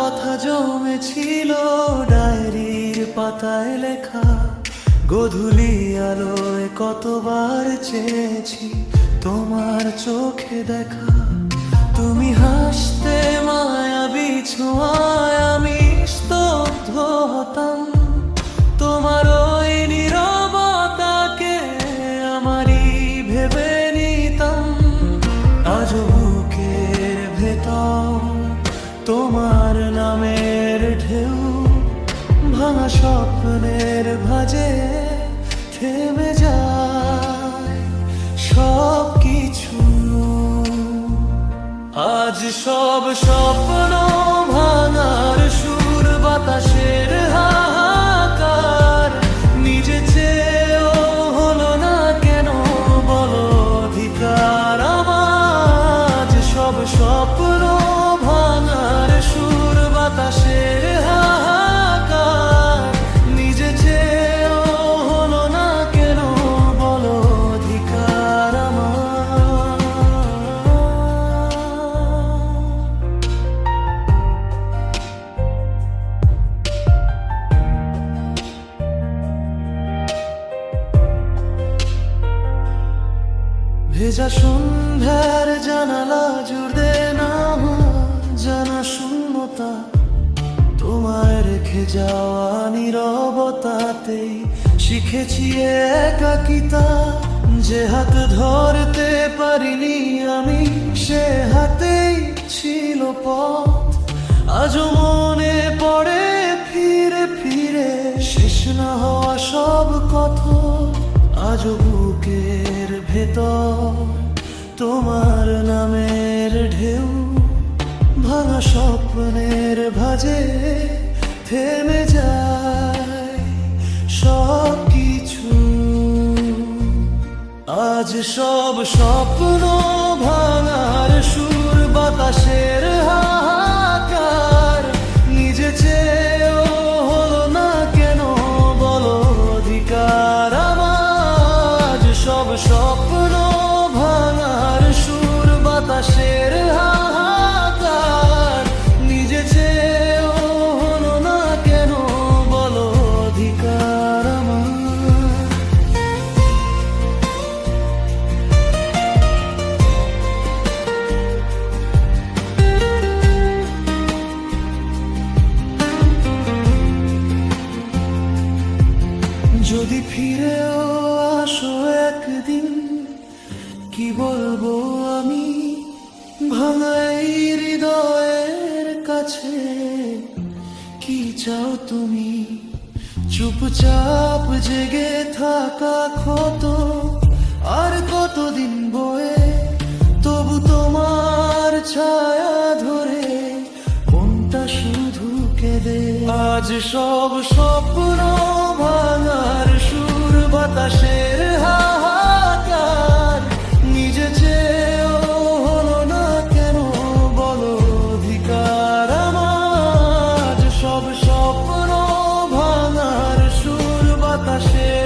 কথা জমেছিল ডায়েরির পাতায় লেখা। গধূলি আলোয় কতবার চেয়েছি তোমার চোখে দেখা। তুমি হাসতে মায়াবী ছোঁয়ায় আমি স্তব্ধ হতাম। তোমার ওই নীরবতাকে আমারই ভেবে নিতাম। আজ বুকের ভেতর তোমার নামের ঢেউ, ভাঙা স্বপ্নের ভাঁজে থেমে যায় সব কিছু। আজ সব স্বপ্ন ভাঙার সুর, বাতাসের হাহাকার। নিজে চেয়েও হলো না কেন বলো অধিকার আমার। আজ সব স্বপ্ন ভাঙার সুর, বাতাসের হাহাকার। নিজে চেয়েও হলো না কেন বলো অধিকার আমার। ভেজা সন্ধ্যার জানালা জুড়ে না জানা শূন্যতা। তোমায় রেখে যাওয়া নীরবতাতেই শিখেছি একাকিতা। যে হাত ধরতে পারিনি আমি, সে হাতেই ছিল পথ। আজও মনে পড়ে ফিরে ফিরে শেষ না হওয়া সব কথা। আজও বুকের ভেতর তোমার নামের ঢেউ, ভাঙা স্বপ্নের ভাঁজে থেমে যায় সব কিছু। আজ সব স্বপ্ন ভাঙার সুর, বাতাসের হাহাকার। নিজে চেয়েও হলো না কেন বলো অধিকার আমার। আজ সব স্বপ্ন ভাঙার সুর, বাতাসের হাহাকার। নিজে চেয়েও হলো না কেন বলো অধিকার আমার। যদি ফিরেও আসো একদিন, কি বলবো আমি ভাঙা এই হৃদয়ের কাছে। কি চাও তুমি? চুপচাপ জেগে থাকা ক্ষত আর কতদিন বয়ে, তবু তোমার ছায়া ধরে মনটা শুধু কেঁদে। আজ সব স্বপ্ন ভাঙার সুর, বাতাসের হাহাকার। নিজে চেয়েও হলো না কেন বলো অধিকার আমার। আজ সব স্বপ্ন ভাঙার সুর, বাতাসের